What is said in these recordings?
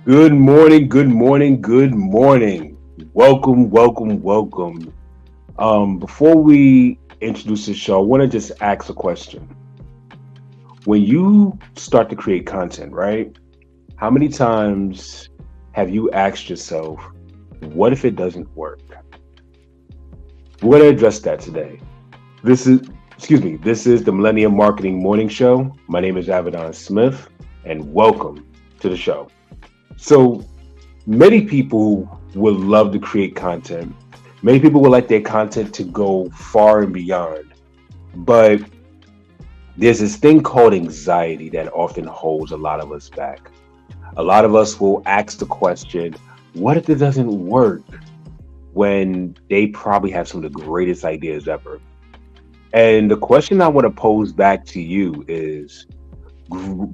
Good morning, good morning, good morning. Welcome, welcome, welcome. Before we introduce the show, I want to just ask a question. When you start to create content, right? How many times have you asked yourself, what if it doesn't work? We're going to address that today. This is the Millennium Marketing Morning Show. My name is Avedon Smith, and welcome to the show. So, many people would love to create content. Many people would like their content to go far and beyond. But there's this thing called anxiety that often holds a lot of us back. A lot of us will ask the question, what if it doesn't work? When they probably have some of the greatest ideas ever. And the question I want to pose back to you is,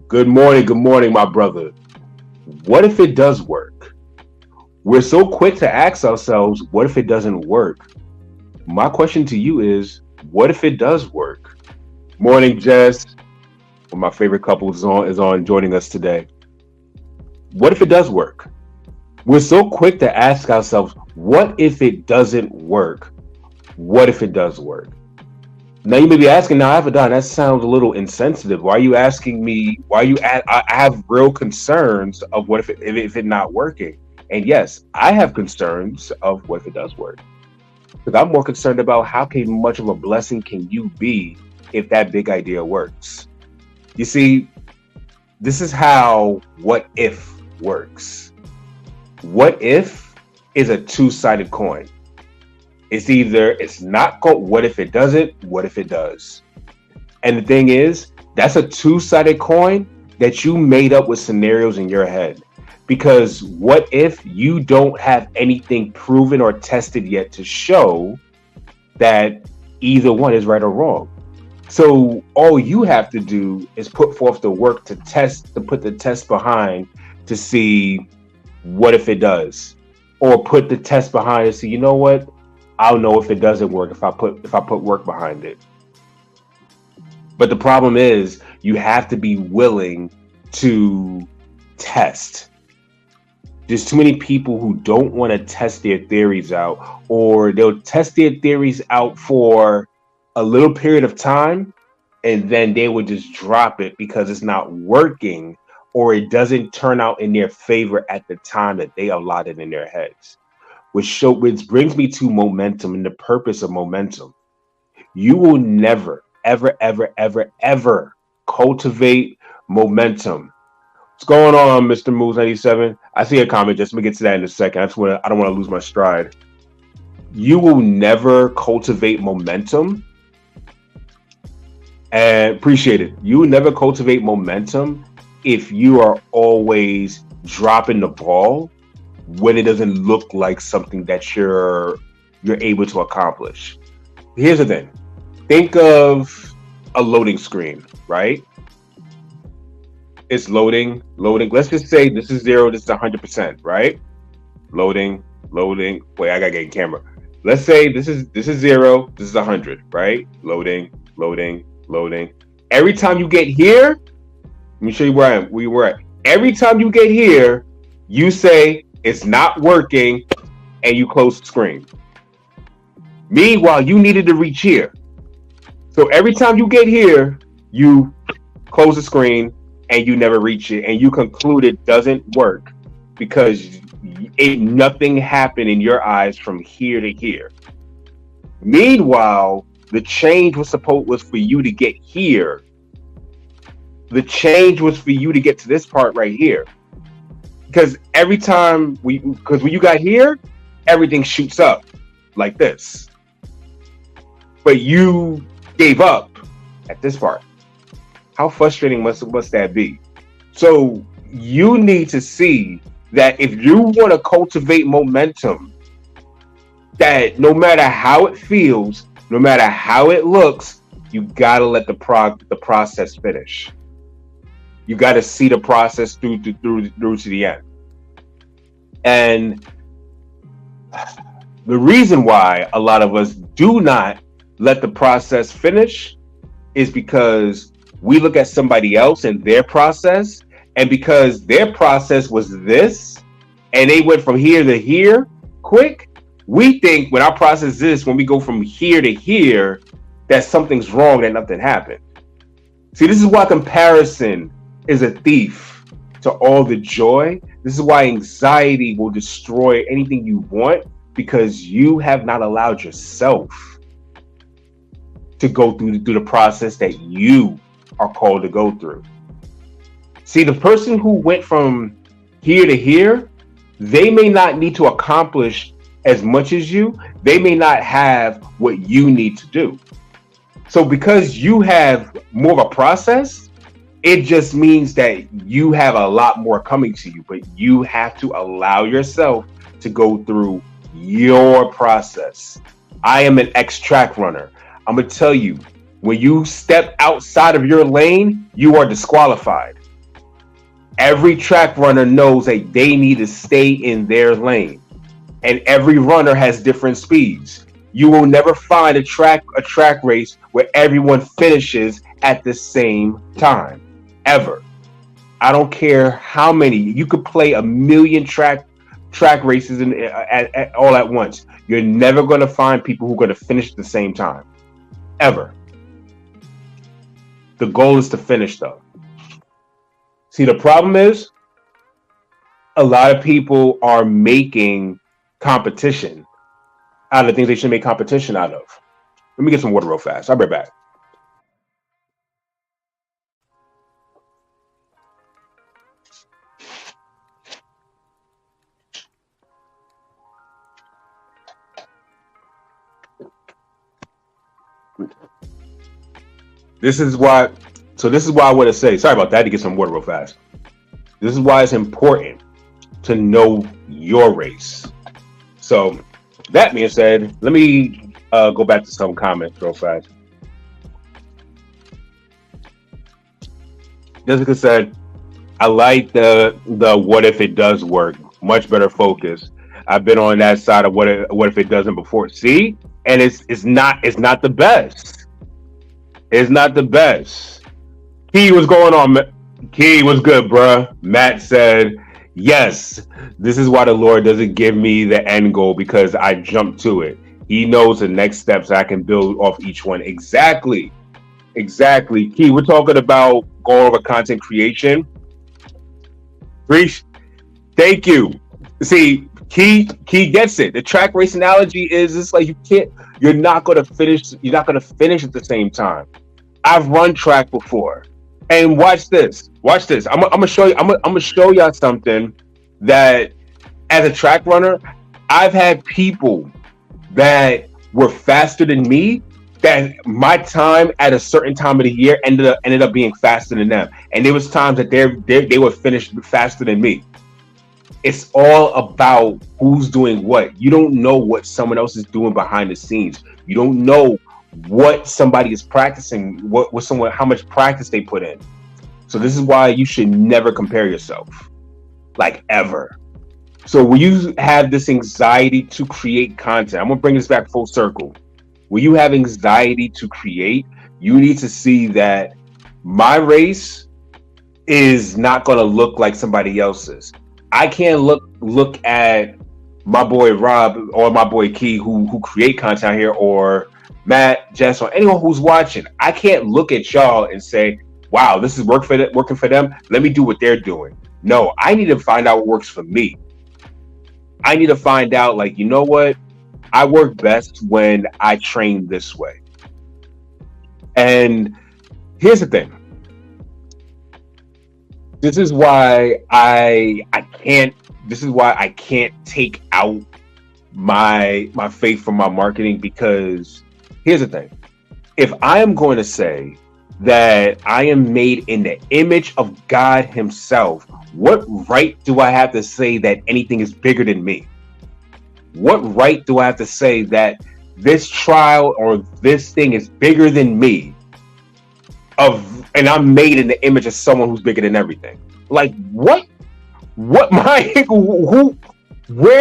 good morning, my brother. What if it does work? We're so quick to ask ourselves, what if it doesn't work? My question to you is, what if it does work? Morning, Jess. One of my favorite couples is on joining us today. What if it does work? We're so quick to ask ourselves, what if it doesn't work? What if it does work? Now you may be asking, now I've done that sounds a little insensitive. Why are you asking me? Why are you? I have real concerns of what if it not working. And yes, I have concerns of what if it does work. Because I'm more concerned about how can much of a blessing can you be if that big idea works. You see, this is how what if works. What if is a two-sided coin. It's either it's not called what if it doesn't, what if it does. And the thing is, that's a two-sided coin that you made up with scenarios in your head. Because what if you don't have anything proven or tested yet to show that either one is right or wrong? So all you have to do is put forth the work to test, to put the test behind to see what if it does. Or put the test behind and see, you know what? I'll know if it doesn't work if I put work behind it. But the problem is you have to be willing to test. There's too many people who don't want to test their theories out, or they'll test their theories out for a little period of time and then they would just drop it because it's not working or it doesn't turn out in their favor at the time that they allotted in their heads. Which brings me to momentum and the purpose of momentum. You will never, ever, ever, ever, ever cultivate momentum. What's going on, Mr. Moves 97? I see a comment. Just let me get to that in a second. I don't want to lose my stride. You will never cultivate momentum, and appreciate it. You will never cultivate momentum if you are always dropping the ball when it doesn't look like something that you're able to accomplish. Here's the thing. Think of a loading screen, right? It's loading. Let's just say this is zero, this is 100%, right? Loading. Wait, I gotta get in camera. Let's say this is zero, this is 100, right? Loading. Every time you get here, let me show you where you were at. Every time you get here, you say it's not working, and you close the screen. Meanwhile, you needed to reach here. So every time you get here, you close the screen and you never reach it, and you conclude it doesn't work because nothing happened in your eyes from here to here. Meanwhile, the change was for you to get here. The change was for you to get to this part right here. Because because when you got here, everything shoots up like this. But you gave up at this part. How frustrating must that be? So you need to see that if you want to cultivate momentum, that no matter how it feels, no matter how it looks, you gotta let the process finish. You gotta see the process through to the end. And the reason why a lot of us do not let the process finish is because we look at somebody else and their process And because their process was this, and they went from here to here quick, we think when our process is this, when we go from here to here, that something's wrong, that nothing happened. See, this is why comparison is a thief to all the joy. This is why anxiety will destroy anything you want, because you have not allowed yourself to go through the process that you are called to go through. See, the person who went from here to here, they may not need to accomplish as much as you. They may not have what you need to do. So because you have more of a process, it just means that you have a lot more coming to you, but you have to allow yourself to go through your process. I am an ex-track runner. I'm going to tell you, when you step outside of your lane, you are disqualified. Every track runner knows that they need to stay in their lane. And every runner has different speeds. You will never find a track race where everyone finishes at the same time, ever. I don't care how many. You could play a million track races all at once. You're never going to find people who are going to finish at the same time, ever. The goal is to finish, though. See, the problem is a lot of people are making competition out of things they should make competition out of. Let me get some water real fast. I'll be right back. This is why I want to say, sorry about that, to get some water real fast. This is why it's important to know your race. So that being said, let me go back to some comments real fast. Jessica said, I like the what if it does work. Much better focus. I've been on that side of what if it doesn't before. See? And it's not the best. It's not the best. Key, what's going on? Key, what's good, bruh? Matt said, yes, this is why the Lord doesn't give me the end goal, because I jump to it. He knows the next steps I can build off each one. Exactly. Key, we're talking about going over content creation. Reese, thank you. See, Key gets it. The track race analogy is it's like you're not gonna finish at the same time. I've run track before. And watch this. I'm gonna show y'all something that, as a track runner, I've had people that were faster than me, that my time at a certain time of the year ended up being faster than them. And there was times that they were finished faster than me. It's all about who's doing what. You don't know what someone else is doing behind the scenes. You don't know what somebody is practicing, how much practice they put in. So this is why you should never compare yourself, like ever. So when you have this anxiety to create content, I'm gonna bring this back full circle. When you have anxiety to create, you need to see that my race is not gonna look like somebody else's. I can't look at my boy Rob or my boy Key who create content here, or Matt, Jess, or anyone who's watching. I can't look at y'all and say, wow, this is working for them. Let me do what they're doing. No, I need to find out what works for me. I need to find out, like, you know what? I work best when I train this way. And here's the thing. This is why I can't take out my faith from my marketing, because here's the thing. If I am going to say that I am made in the image of God himself, what right do I have to say that anything is bigger than me? What right do I have to say that this trial or this thing is bigger than me? And I'm made in the image of someone who's bigger than everything. Like, what where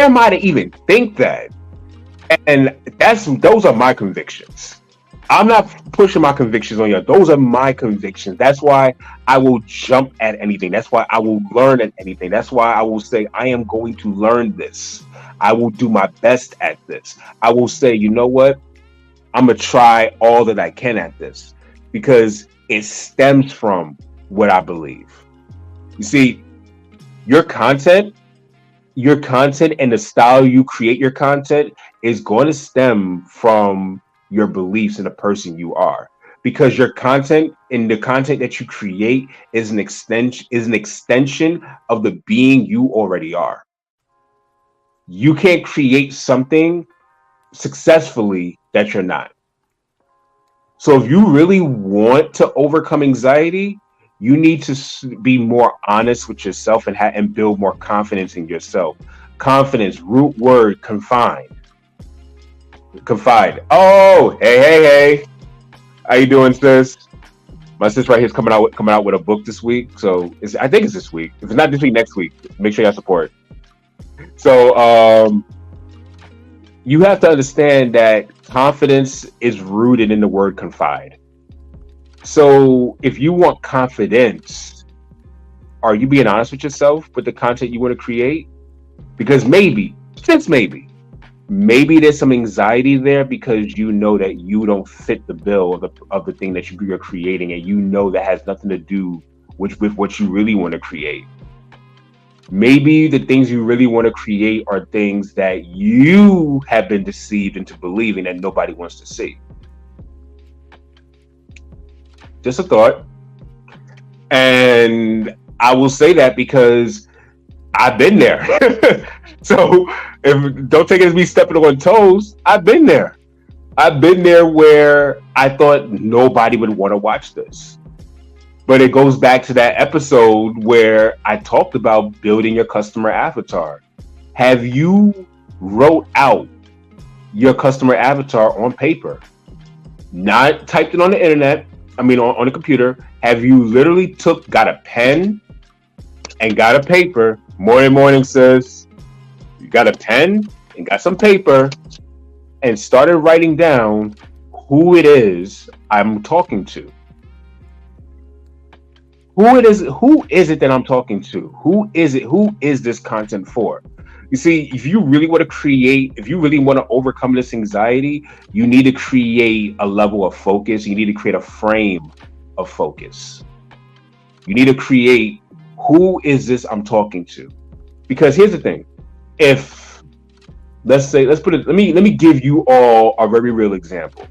am I to even think that? And those are my convictions. I'm not pushing my convictions on you. Those are my convictions. That's why I will jump at anything. That's why I will learn at anything. That's why I will say, I am going to learn this. I will do my best at this. I will say, you know what? I'm going to try all that I can at this because it stems from what I believe. You see, your content, your content and the style you create your content is going to stem from your beliefs and the person you are, because your content and the content that you create is an extension of the being you already are. You can't create something successfully that you're not. So if you really want to overcome anxiety, you need to be more honest with yourself and and build more confidence in yourself. Confidence, root word, confine, confide. Oh, hey, hey, hey! How you doing, sis? My sis right here is coming out with a book this week. So I think it's this week. If it's not this week, next week. Make sure y'all support. So you have to understand that confidence is rooted in the word confide. So if you want confidence, are you being honest with yourself with the content you want to create? Because maybe there's some anxiety there because you know that you don't fit the bill of the thing that you're creating, and you know that has nothing to do with what you really want to create. Maybe the things you really want to create are things that you have been deceived into believing that nobody wants to see. Just a thought. And I will say that because I've been there. So if don't take it as me stepping on toes, I've been there. I've been there where I thought nobody would want to watch this. But it goes back to that episode where I talked about building your customer avatar. Have you wrote out your customer avatar on paper? Not typed it on the internet, I mean on the computer. Have you literally got a pen and got a paper? Morning, sis. You got a pen and got some paper and started writing down who it is I'm talking to. Who is it that I'm talking to? Who is this content for? You see, if you really want to create, if you really want to overcome this anxiety, you need to create a level of focus. You need to create a frame of focus. You need to create, who is this I'm talking to? Because here's the thing. If let me give you all a very real example.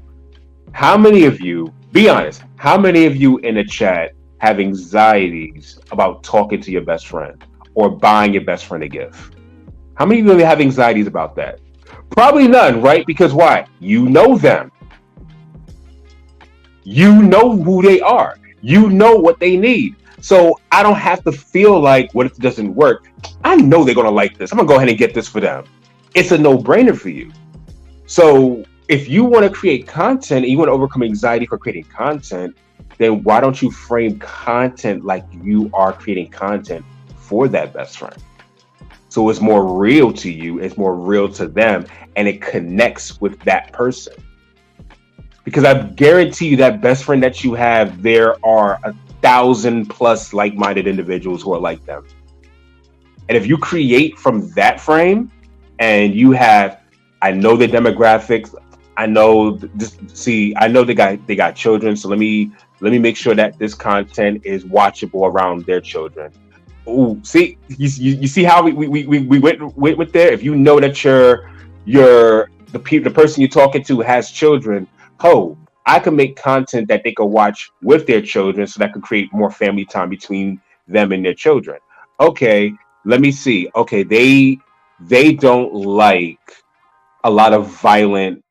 How many of you, be honest, how many of you in the chat have anxieties about talking to your best friend or buying your best friend a gift? How many of you really have anxieties about that? Probably none, right? Because why? You know them. You know who they are. You know what they need. So I don't have to feel like, what if it doesn't work? I know they're going to like this. I'm going to go ahead and get this for them. It's a no-brainer for you. So if you want to create content and you want to overcome anxiety for creating content, then why don't you frame content like you are creating content for that best friend? So it's more real to you, it's more real to them, and it connects with that person. Because I guarantee you that best friend that you have, there are 1,000 plus like-minded individuals who are like them. And if you create from that frame and you have, I know the demographics, I know I know they got children, so let me make sure that this content is watchable around their children. Oh, see, you see how we went there. If you know that the person you're talking to has children, I can make content that they can watch with their children, so that could create more family time between them and their children. Okay, let me see. Okay, they don't like a lot of violent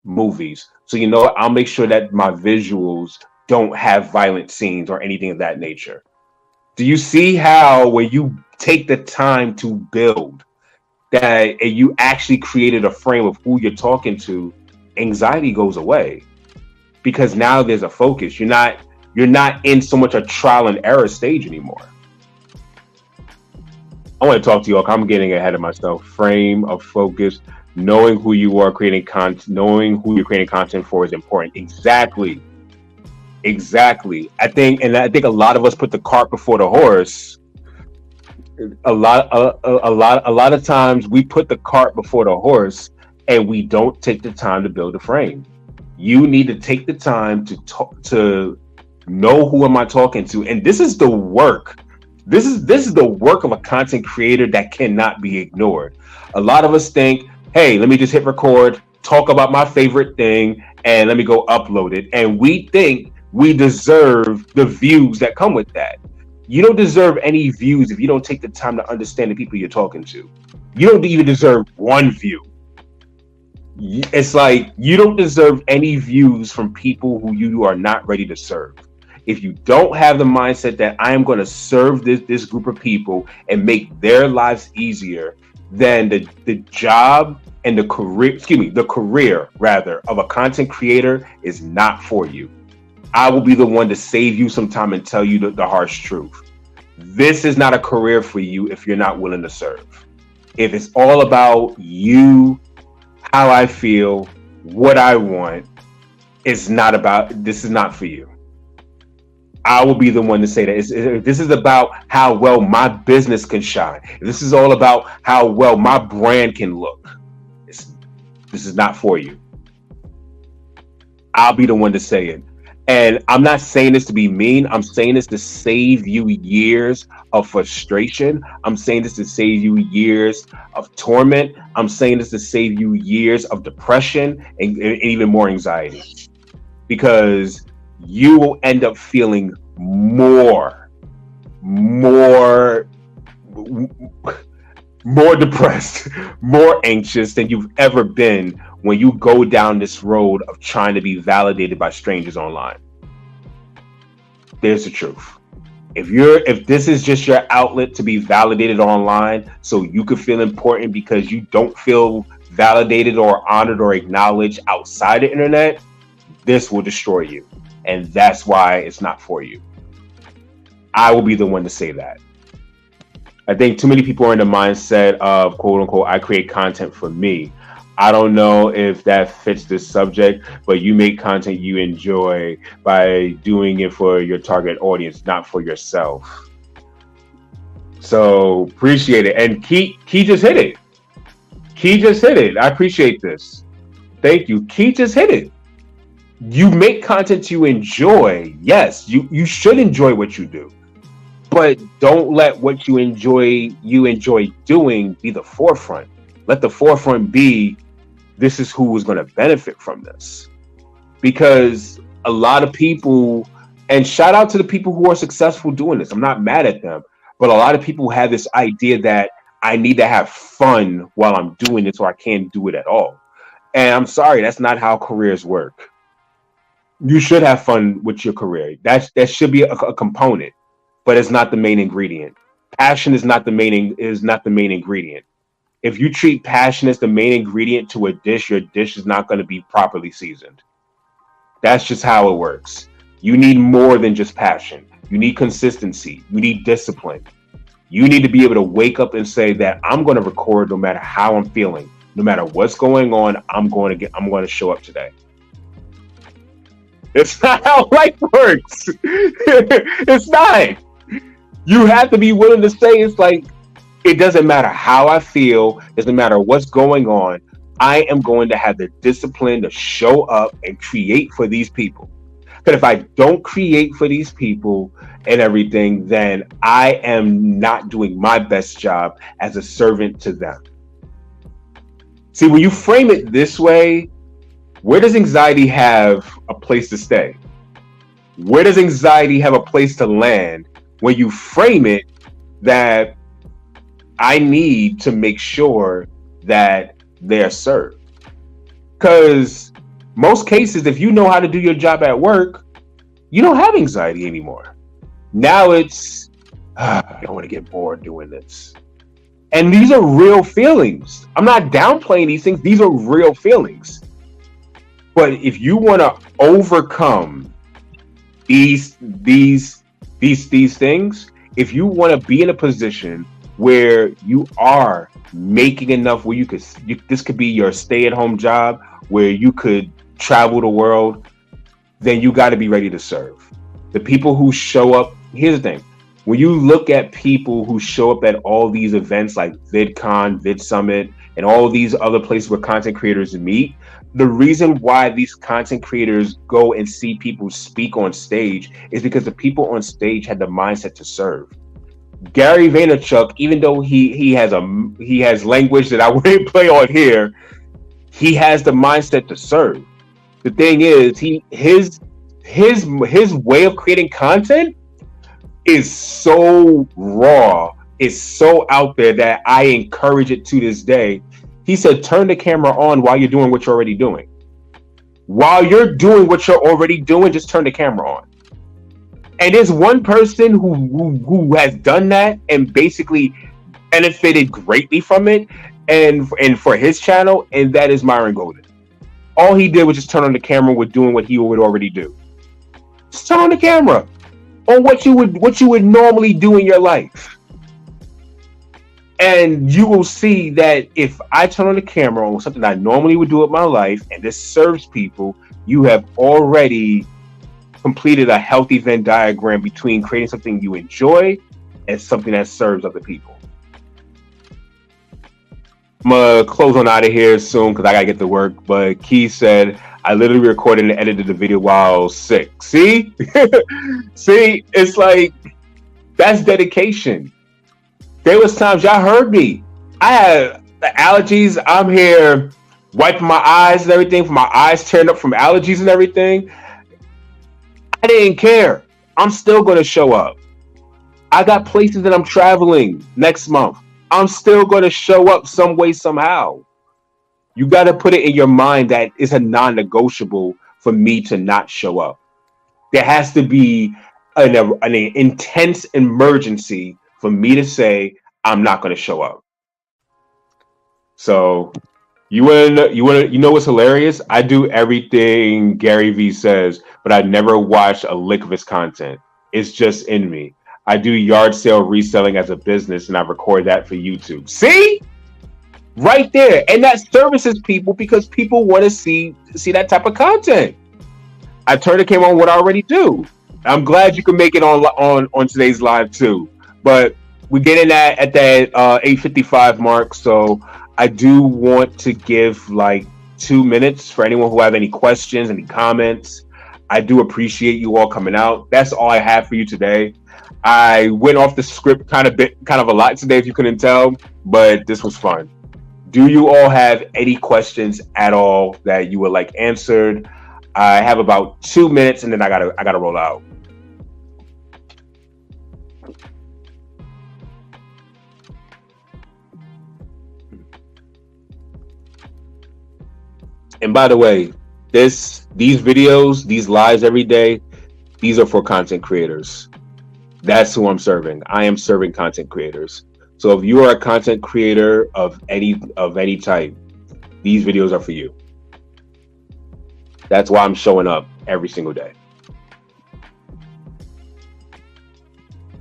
movies, so you know what? I'll make sure that my visuals don't have violent scenes or anything of that nature. Do you see how when you take the time to build that and you actually created a frame of who you're talking to, anxiety goes away because now there's a focus. You're not in so much a trial and error stage anymore. I want to talk to you all. I'm getting ahead of myself. Frame of focus. Knowing who you are creating content, knowing who you're creating content for is important. Exactly. Exactly. I think a lot of us put the cart before the horse. A lot of times we put the cart before the horse, and we don't take the time to build a frame. You need to take the time to talk, to know who am I talking to, and this is the work. This is the work of a content creator that cannot be ignored. A lot of us think, hey, let me just hit record, talk about my favorite thing, and let me go upload it, and we think we deserve the views that come with that. You don't deserve any views if you don't take the time to understand the people you're talking to. You don't even deserve one view. It's like you don't deserve any views from people who you are not ready to serve. If you don't have the mindset that I am going to serve this group of people and make their lives easier, then the job and the career rather of a content creator is not for you. I will be the one to save you some time and tell you the harsh truth. This is not a career for you if you're not willing to serve. If it's all about you, how I feel, what I want, this is not for you. I will be the one to say that. This is about how well my business can shine. This is all about how well my brand can look. This is not for you. I'll be the one to say it. And I'm not saying this to be mean. I'm saying this to save you years of frustration. I'm saying this to save you years of torment. I'm saying this to save you years of depression and even more anxiety. Because you will end up feeling more depressed, more anxious than you've ever been when you go down this road of trying to be validated by strangers online. There's the truth. If this is just your outlet to be validated online so you could feel important because you don't feel validated or honored or acknowledged outside the internet, this will destroy you. And that's why it's not for you. I will be the one to say that. I think too many people are in the mindset of quote unquote, I create content for me. I don't know if that fits this subject, but you make content you enjoy by doing it for your target audience, not for yourself. So appreciate it. And Key just hit it. Key just hit it. I appreciate this. Thank you. Key just hit it. You make content you enjoy. Yes, you should enjoy what you do. But don't let what you enjoy doing be the forefront. Let the forefront be, this is who is going to benefit from this. Because a lot of people, and shout out to the people who are successful doing this. I'm not mad at them, but a lot of people have this idea that I need to have fun while I'm doing it, so I can't do it at all. And I'm sorry, that's not how careers work. You should have fun with your career. That should be a component, but it's not the main ingredient. Passion is not the main ingredient. If you treat passion as the main ingredient to a dish, your dish is not going to be properly seasoned. That's just how it works. You need more than just passion. You need consistency. You need discipline. You need to be able to wake up and say that I'm going to record no matter how I'm feeling, no matter what's going on. I'm going to show up today. It's not how life works. It's not. You have to be willing to say, it's like, it doesn't matter how I feel, doesn't matter what's going on. I am going to have the discipline to show up and create for these people. But if I don't create for these people and everything, then I am not doing my best job as a servant to them. See, when you frame it this way, where does anxiety have a place to stay? Where does anxiety have a place to land when you frame it that I need to make sure that they're served? Because most cases, if you know how to do your job at work, you don't have anxiety anymore. Now it's, I don't want to get bored doing this. And these are real feelings. I'm not downplaying these things. These are real feelings. But if you want to overcome these things, if you want to be in a position where you are making enough where this could be your stay-at-home job where you could travel the world, then you got to be ready to serve. The people who show up, here's the thing. When you look at people who show up at all these events like VidCon, VidSummit, and all these other places where content creators meet, the reason why these content creators go and see people speak on stage is because the people on stage had the mindset to serve. Gary Vaynerchuk, even though he has language that I wouldn't play on here, he has the mindset to serve. The thing is, his way of creating content is so raw, it's so out there that I encourage it to this day. He said, turn the camera on while you're doing what you're already doing. While you're doing what you're already doing, just turn the camera on. And there's one person who has done that and basically benefited greatly from it, and for his channel, and that is Myron Golden. All he did was just turn on the camera with doing what he would already do. Just turn on the camera on what you would normally do in your life. And you will see that if I turn on the camera on something I normally would do with my life and this serves people, you have already completed a healthy Venn diagram between creating something you enjoy and something that serves other people. I'm gonna close on out of here soon because I gotta get to work. But Keith said, I literally recorded and edited the video while I was sick. See? See, it's like, that's dedication. There was times y'all heard me. I had the allergies. I'm here wiping my eyes and everything, from my eyes tearing up from allergies and everything. I didn't care. I'm still going to show up. I got places that I'm traveling next month. I'm still going to show up some way, somehow. You got to put it in your mind that it's a non-negotiable for me to not show up. There has to be an intense emergency for me to say I'm not going to show up. So you know what's hilarious? I do everything Gary Vee says, but I never watch a lick of his content. It's just in me. I do yard sale reselling as a business, and I record that for YouTube. See? Right there. And that services people because people want to see that type of content. I turn the camera on what I already do. I'm glad you can make it on today's live too. But we're getting at that 8:55 mark, so I do want to give like 2 minutes for anyone who have any questions, any comments. I do appreciate you all coming out. That's all I have for you today. I went off the script kind of a lot today, if you couldn't tell, but this was fun. Do you all have any questions at all that you would like answered? I have about 2 minutes, and then I gotta roll out. And by the way, these videos, these lives every day, these are for content creators. That's who I'm serving. I am serving content creators. So if you are a content creator of any type, these videos are for you. That's why I'm showing up every single day.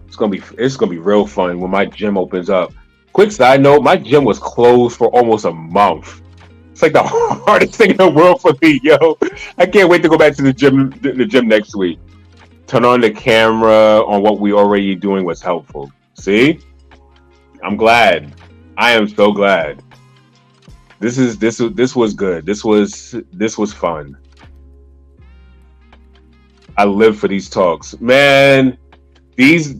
It's gonna be real fun when my gym opens up. Quick side note, my gym was closed for almost a month. It's like the hardest thing in the world for me, yo. I can't wait to go back to the gym next week. Turn on the camera on what we already doing was helpful. See? I'm glad. I am so glad. This was good. This was fun. I live for these talks. Man, these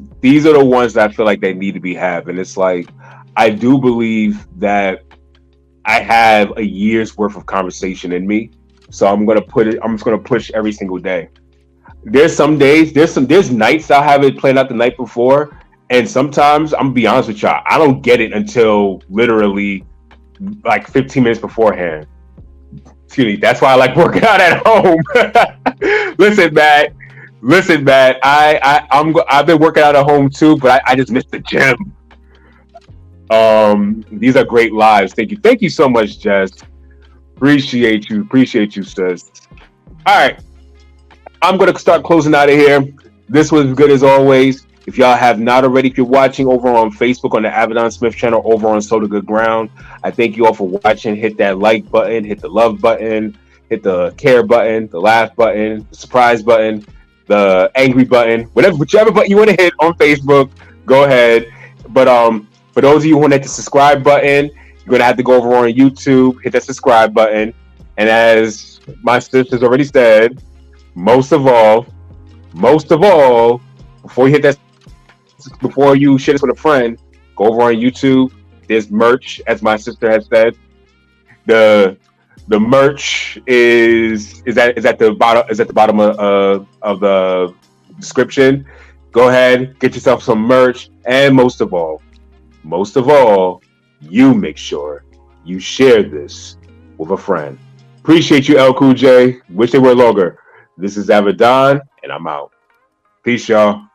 are the ones that I feel like they need to be having. It's like, I do believe that I have a year's worth of conversation in me. So I'm just gonna push every single day. There's some days, there's nights I'll have it planned out the night before. And sometimes, I'm gonna be honest with y'all, I don't get it until literally like 15 minutes beforehand. Excuse me, that's why I like working out at home. Listen, Matt, I've been working out at home too, but I just missed the gym. These are great lives. Thank you so much, Jess. Appreciate you, sis. All right, I'm gonna start closing out of here. This was good as always. If y'all have not already, if you're watching over on Facebook on the Avedon Smith channel, over on So the Good Ground, I thank you all for watching. Hit that like button, hit the love button, hit the care button, the laugh button, the surprise button, the angry button, whichever button you want to hit on Facebook, go ahead. But for those of you who want to hit the subscribe button, you're gonna have to go over on YouTube, hit that subscribe button, and as my sister's already said, most of all, before you hit that, before you share this with a friend, go over on YouTube. There's merch, as my sister has said. The merch is at the bottom of the description. Go ahead, get yourself some merch, and most of all, you make sure you share this with a friend. Appreciate you, El Cool J. Wish they were longer. This is Avedon, and I'm out. Peace, y'all.